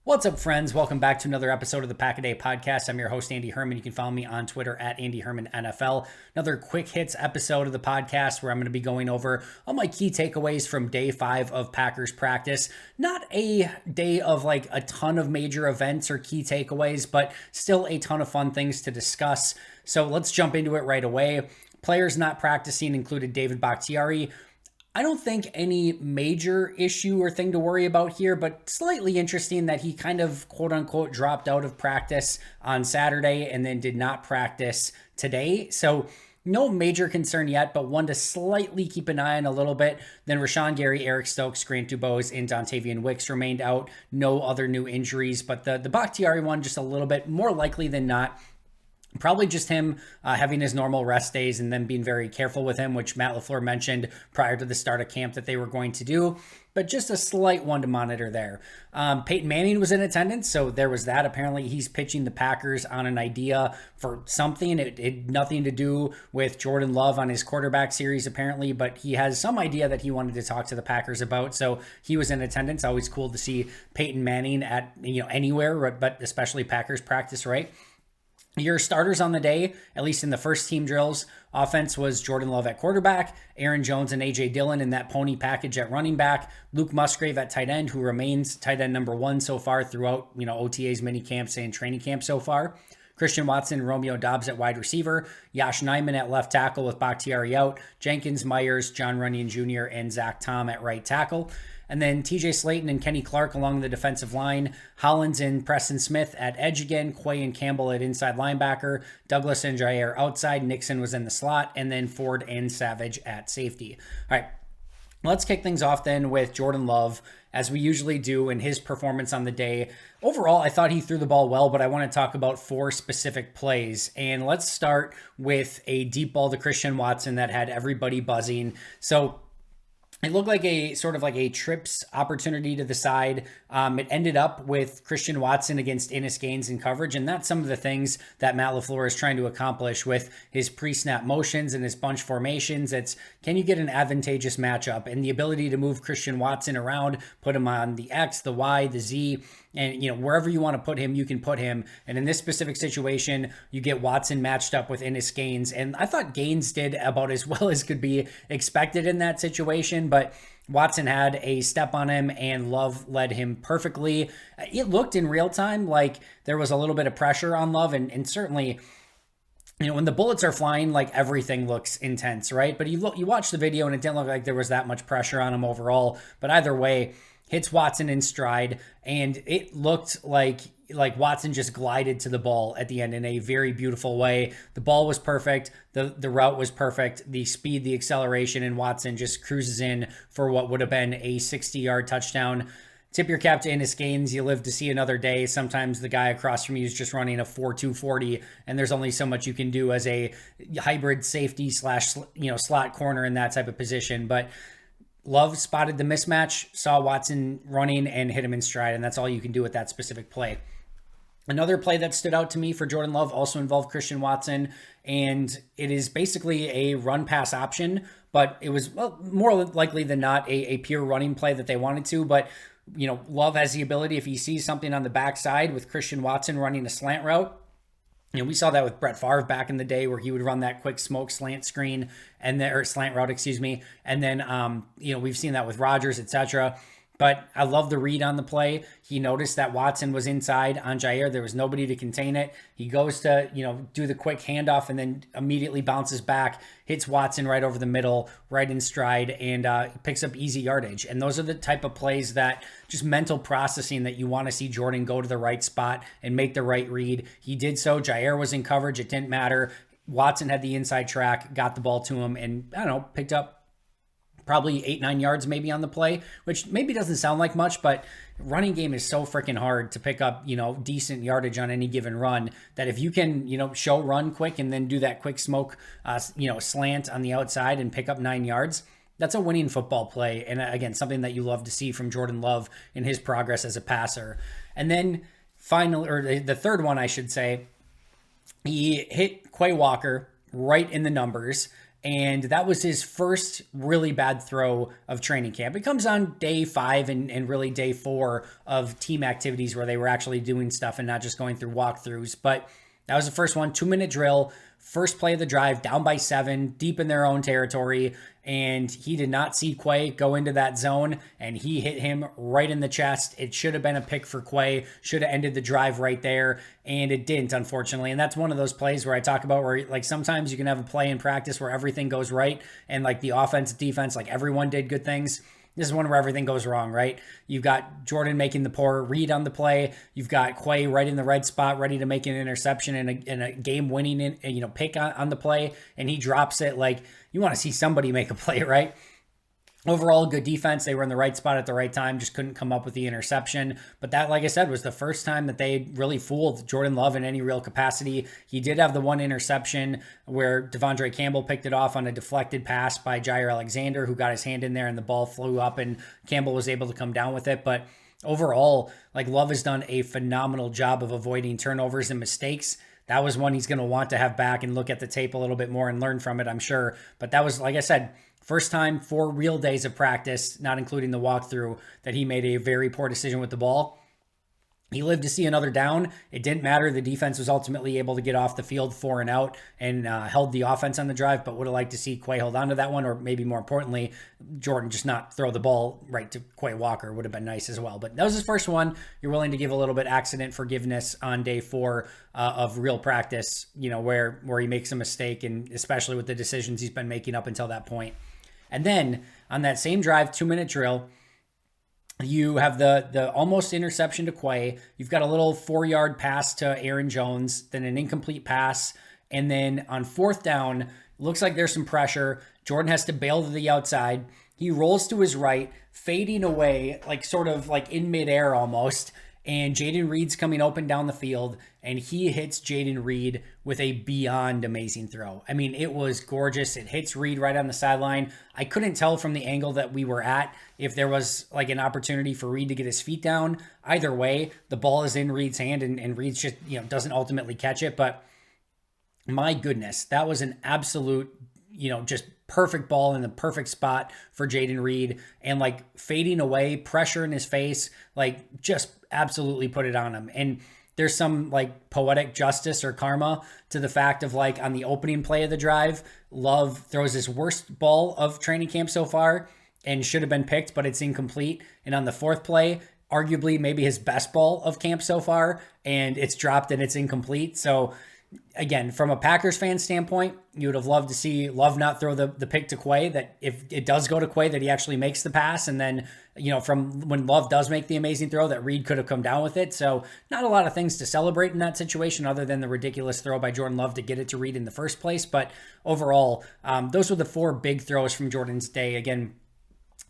What's up, friends? Welcome back to another episode of the Pack a Day podcast. I'm your host, Andy Herman. You can follow me on Twitter at Andy Herman NFL. Another quick hits episode of the podcast where I'm going to be going over all my key takeaways from day 5 of Packers practice. Not a day of like a ton of major events or key takeaways, but still a ton of fun things to discuss. So let's jump into it right away. Players not practicing included David Bakhtiari. I don't think any major issue or thing to worry about here, but slightly interesting that he kind of quote unquote dropped out of practice on Saturday and then did not practice today. So no major concern yet, but one to slightly keep an eye on a little bit. Then Rashawn Gary, Eric Stokes, Grant Dubose, and Dontavian Wicks remained out. No other new injuries, but the Bakhtiari one just a little bit more likely than not. Probably just him having his normal rest days and then being very careful with him, which Matt LaFleur mentioned prior to the start of camp that they were going to do. But just a slight one to monitor there. Peyton Manning was in attendance, so there was that. Apparently, he's pitching the Packers on an idea for something. It had nothing to do with Jordan Love on his quarterback series, apparently, but he has some idea that he wanted to talk to the Packers about. So he was in attendance. Always cool to see Peyton Manning at anywhere, but especially Packers practice, right? Your starters on the day, at least in the first team drills, offense was Jordan Love at quarterback, Aaron Jones and A.J. Dillon in that pony package at running back, Luke Musgrave at tight end, who remains tight end number 1 so far throughout OTAs, mini camps, and training camp so far. Christian Watson, Romeo Doubs at wide receiver, Yosh Nijman at left tackle with Bakhtiari out, Jenkins, Myers, John Runyon Jr., and Zach Tom at right tackle. And then TJ Slayton and Kenny Clark along the defensive line, Hollins and Preston Smith at edge again, Quay and Campbell at inside linebacker, Douglas and Jair outside, Nixon was in the slot, and then Ford and Savage at safety. All right, let's kick things off then with Jordan Love, as we usually do, in his performance on the day. Overall, I thought he threw the ball well, but I want to talk about 4 specific plays. And let's start with a deep ball to Christian Watson that had everybody buzzing. So it looked like a sort of like a trips opportunity to the side. It ended up with Christian Watson against Innis Gaines in coverage, and that's some of the things that Matt LaFleur is trying to accomplish with his pre-snap motions and his bunch formations. It's, can you get an advantageous matchup? And the ability to move Christian Watson around, put him on the X, the Y, the Z, and wherever you want to put him, you can put him. And in this specific situation, you get Watson matched up with Innis Gaines. And I thought Gaines did about as well as could be expected in that situation, but Watson had a step on him and Love led him perfectly. It looked in real time like there was a little bit of pressure on Love, and certainly, when the bullets are flying, like, everything looks intense, right? But you watch the video and it didn't look like there was that much pressure on him overall. But either way, hits Watson in stride, and it looked like Watson just glided to the ball at the end in a very beautiful way. The ball was perfect. The route was perfect. The speed, the acceleration, and Watson just cruises in for what would have been a 60-yard touchdown. Tip your cap to Innis Gaines. You live to see another day. Sometimes the guy across from you is just running a 4.240, and there's only so much you can do as a hybrid safety / slot corner in that type of position. But Love spotted the mismatch, saw Watson running, and hit him in stride, and that's all you can do with that specific play. Another play that stood out to me for Jordan Love also involved Christian Watson, and it is basically a run-pass option, but it was more likely than not a pure running play that they wanted to. But Love has the ability, if he sees something on the backside with Christian Watson running a slant route. We saw that with Brett Favre back in the day, where he would run that quick smoke slant screen or slant route, and then we've seen that with Rodgers, etc. But I love the read on the play. He noticed that Watson was inside on Jair. There was nobody to contain it. He goes to, do the quick handoff and then immediately bounces back, hits Watson right over the middle, right in stride, and picks up easy yardage. And those are the type of plays that just mental processing that you want to see Jordan go to the right spot and make the right read. He did so. Jair was in coverage. It didn't matter. Watson had the inside track, got the ball to him, and picked up probably 8-9 yards maybe on the play, which maybe doesn't sound like much, but running game is so freaking hard to pick up, decent yardage on any given run, that if you can, show run quick and then do that quick smoke, slant on the outside and pick up 9 yards, that's a winning football play. And again, something that you love to see from Jordan Love in his progress as a passer. And then finally, or the third one, I should say, he hit Quay Walker right in the numbers. And that was his first really bad throw of training camp. It comes on day 5 and really day 4 of team activities where they were actually doing stuff and not just going through walkthroughs. But that was the first one, 2-minute drill, first play of the drive, down by 7, deep in their own territory. And he did not see Quay go into that zone, and he hit him right in the chest. It should have been a pick for Quay, should have ended the drive right there, and it didn't, unfortunately. And that's one of those plays where I talk about where, like, sometimes you can have a play in practice where everything goes right, and like the offense, defense, like everyone did good things. This is one where everything goes wrong, right? You've got Jordan making the poor read on the play. You've got Quay right in the right spot, ready to make an interception and a game-winning, pick on the play, and he drops it. Like, you want to see somebody make a play, right? Overall, good defense. They were in the right spot at the right time, just couldn't come up with the interception. But that, like I said, was the first time that they really fooled Jordan Love in any real capacity. He did have the one interception where Devondre Campbell picked it off on a deflected pass by Jair Alexander, who got his hand in there and the ball flew up and Campbell was able to come down with it. But overall, like, Love has done a phenomenal job of avoiding turnovers and mistakes. That was one he's going to want to have back and look at the tape a little bit more and learn from it, I'm sure. But that was, like I said, first time 4 real days of practice, not including the walkthrough, that he made a very poor decision with the ball. He lived to see another down. It didn't matter. The defense was ultimately able to get off the field 4 and out and held the offense on the drive, but would have liked to see Quay hold on to that one, or maybe more importantly, Jordan just not throw the ball right to Quay Walker would have been nice as well. But that was his first one. You're willing to give a little bit accident forgiveness on day 4 of real practice, where he makes a mistake, and especially with the decisions he's been making up until that point. And then on that same drive, 2-minute drill, you have the almost interception to Quay. You've got a little 4-yard pass to Aaron Jones, then an incomplete pass. And then on 4th down, looks like there's some pressure. Jordan has to bail to the outside. He rolls to his right, fading away, like sort of like in midair almost. And Jaden Reed's coming open down the field, and he hits Jaden Reed with a beyond amazing throw. I mean, it was gorgeous. It hits Reed right on the sideline. I couldn't tell from the angle that we were at if there was like an opportunity for Reed to get his feet down. Either way, the ball is in Reed's hand, and Reed just, doesn't ultimately catch it. But my goodness, that was an absolute, just perfect ball in the perfect spot for Jaden Reed, and like fading away, pressure in his face, like just absolutely put it on him. And there's some like poetic justice or karma to the fact of, like, on the opening play of the drive, Love throws his worst ball of training camp so far and should have been picked, but it's incomplete. And on the 4th play, arguably maybe his best ball of camp so far, and it's dropped and it's incomplete. So again, from a Packers fan standpoint, you would have loved to see Love not throw the pick to Quay, that if it does go to Quay, that he actually makes the pass. And then, from when Love does make the amazing throw, that Reed could have come down with it. So not a lot of things to celebrate in that situation other than the ridiculous throw by Jordan Love to get it to Reed in the first place. But overall, those were the 4 big throws from Jordan's day. Again,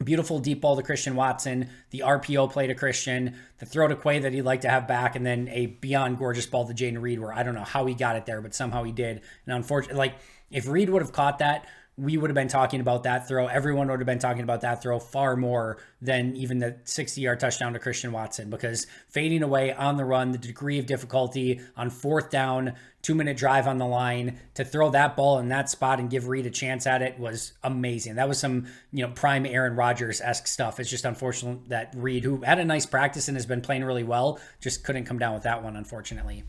beautiful deep ball to Christian Watson, the RPO play to Christian, the throw to Quay that he'd like to have back, and then a beyond gorgeous ball to Jaden Reed where I don't know how he got it there, but somehow he did. And unfortunately, like, if Reed would have caught that, we would have been talking about that throw. Everyone would have been talking about that throw far more than even the 60-yard touchdown to Christian Watson, because fading away on the run, the degree of difficulty on 4th down, 2-minute drive on the line, to throw that ball in that spot and give Reed a chance at it was amazing. That was some, prime Aaron Rodgers-esque stuff. It's just unfortunate that Reed, who had a nice practice and has been playing really well, just couldn't come down with that one, unfortunately.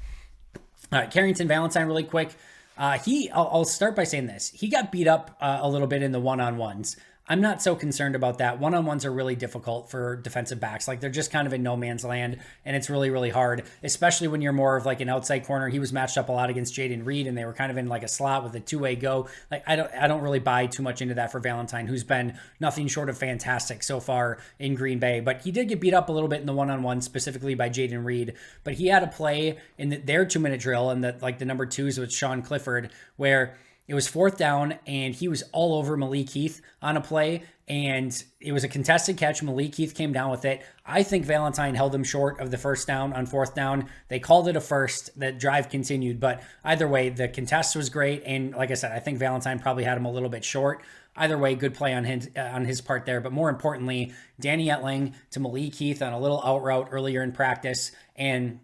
All right, Carrington Valentine really quick. I'll start by saying this. He got beat up a little bit in the one-on-ones. I'm not so concerned about that. One-on-ones are really difficult for defensive backs. Like, they're just kind of in no man's land, and it's really, really hard, especially when you're more of like an outside corner. He was matched up a lot against Jaden Reed, and they were kind of in like a slot with a 2-way go. Like, I don't really buy too much into that for Valentine, who's been nothing short of fantastic so far in Green Bay. But he did get beat up a little bit in the one-on-one, specifically by Jaden Reed. But he had a play in their 2-minute drill, and the number 2s with Sean Clifford, where it was 4th down, and he was all over Malik Heath on a play, and it was a contested catch. Malik Heath came down with it. I think Valentine held him short of the first down on 4th down. They called it a first. The drive continued, but either way, the contest was great, and like I said, I think Valentine probably had him a little bit short. Either way, good play on his part there, but more importantly, Danny Etling to Malik Heath on a little out route earlier in practice, and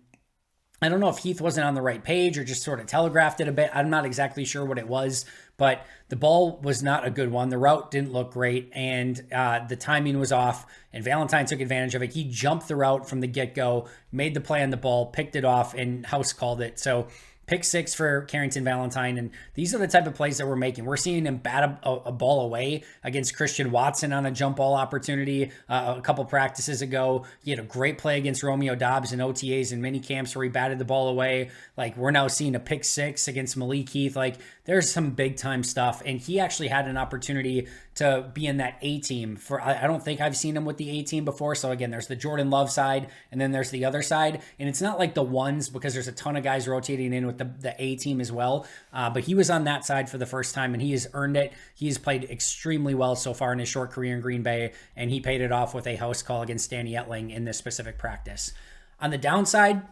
I don't know if Heath wasn't on the right page or just sort of telegraphed it a bit. I'm not exactly sure what it was, but the ball was not a good one. The route didn't look great, and the timing was off, and Valentine took advantage of it. He jumped the route from the get-go, made the play on the ball, picked it off, and house called it. So pick 6 for Carrington Valentine. And these are the type of plays that we're making. We're seeing him bat a ball away against Christian Watson on a jump ball opportunity a couple practices ago. He had a great play against Romeo Dobbs in OTAs and mini camps where he batted the ball away. Like, we're now seeing a pick 6 against Malik Heath. Like, there's some big time stuff. And he actually had an opportunity to be in that A team. I don't think I've seen him with the A team before. So again, there's the Jordan Love side, and then there's the other side. And it's not like the ones, because there's a ton of guys rotating in with the A team as well. But he was on that side for the first time, and he has earned it. He has played extremely well so far in his short career in Green Bay, and he paid it off with a house call against Danny Etling in this specific practice. On the downside,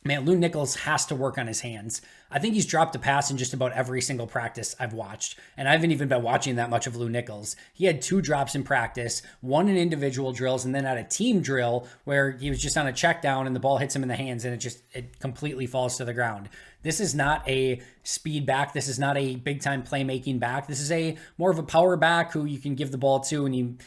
man, Lou Nichols has to work on his hands. I think he's dropped a pass in just about every single practice I've watched. And I haven't even been watching that much of Lou Nichols. He had 2 drops in practice, 1 in individual drills, and then at a team drill where he was just on a check down and the ball hits him in the hands and it completely falls to the ground. This is not a speed back. This is not a big time playmaking back. This is a more of a power back who you can give the ball to, and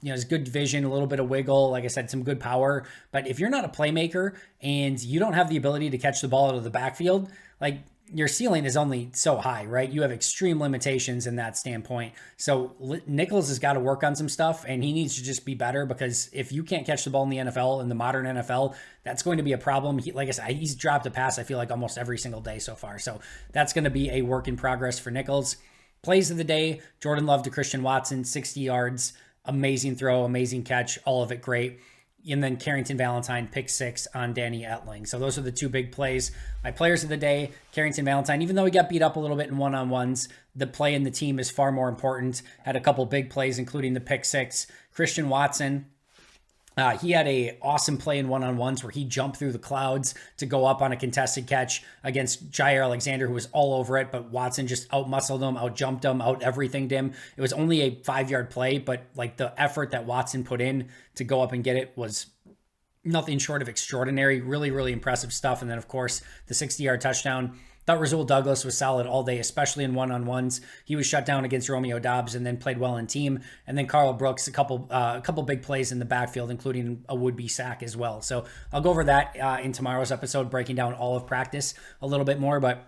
has good vision, a little bit of wiggle. Like I said, some good power. But if you're not a playmaker and you don't have the ability to catch the ball out of the backfield, like, your ceiling is only so high, right? You have extreme limitations in that standpoint. So Nichols has got to work on some stuff, and he needs to just be better, because if you can't catch the ball in the NFL, in the modern NFL, that's going to be a problem. Like I said, he's dropped a pass, I feel like, almost every single day so far. So that's going to be a work in progress for Nichols. Plays of the day, Jordan Love to Christian Watson, 60 yards, amazing throw, amazing catch, all of it great. And then Carrington Valentine, pick 6 on Danny Etling. So those are the 2 big plays. My players of the day, Carrington Valentine, even though he got beat up a little bit in one-on-ones, the play in the team is far more important. Had a couple big plays, including the pick 6. Christian Watson, he had a awesome play in one-on-ones where he jumped through the clouds to go up on a contested catch against Jair Alexander, who was all over it, but Watson just out-muscled him, out-jumped him, out-everythinged him. It was only a 5-yard play, but like, the effort that Watson put in to go up and get it was nothing short of extraordinary. Really, really impressive stuff. And then, of course, the 60-yard touchdown. Thought Rasul Douglas was solid all day, especially in one-on-ones. He was shut down against Romeo Dobbs and then played well in team. And then Carl Brooks, a couple big plays in the backfield, including a would-be sack as well. So I'll go over that in tomorrow's episode, breaking down all of practice a little bit more. But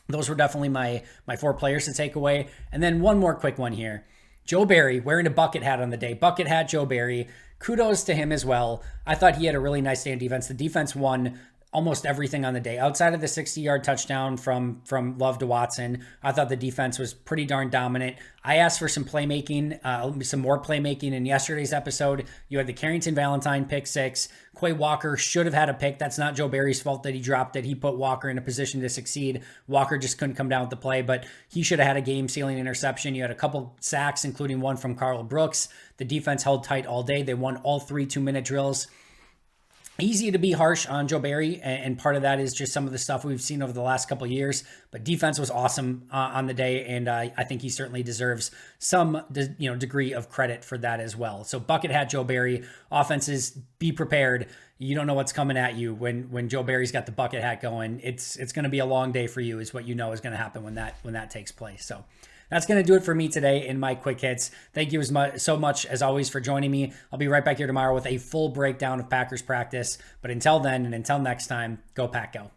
those were definitely my 4 players to take away. And then one more quick one here. Joe Barry wearing a bucket hat on the day. Bucket hat Joe Barry. Kudos to him as well. I thought he had a really nice day in defense. The defense won almost everything on the day. Outside of the 60-yard touchdown from Love to Watson, I thought the defense was pretty darn dominant. I asked for some playmaking, some more playmaking in yesterday's episode. You had the Carrington Valentine pick 6. Quay Walker should have had a pick. That's not Joe Barry's fault that he dropped it. He put Walker in a position to succeed. Walker just couldn't come down with the play, but he should have had a game-sealing interception. You had a couple sacks, including one from Carl Brooks. The defense held tight all day. They won all 3 2-minute drills. Easy to be harsh on Joe Barry, and part of that is just some of the stuff we've seen over the last couple of years. But defense was awesome on the day, and I think he certainly deserves some degree of credit for that as well. So bucket hat Joe Barry. Offenses, be prepared. You don't know what's coming at you when Joe Barry's got the bucket hat going. It's going to be a long day for you, is what you know is going to happen when that takes place. So that's going to do it for me today in my quick hits. Thank you so much, as always, for joining me. I'll be right back here tomorrow with a full breakdown of Packers practice. But until then, and until next time, go Pack Go.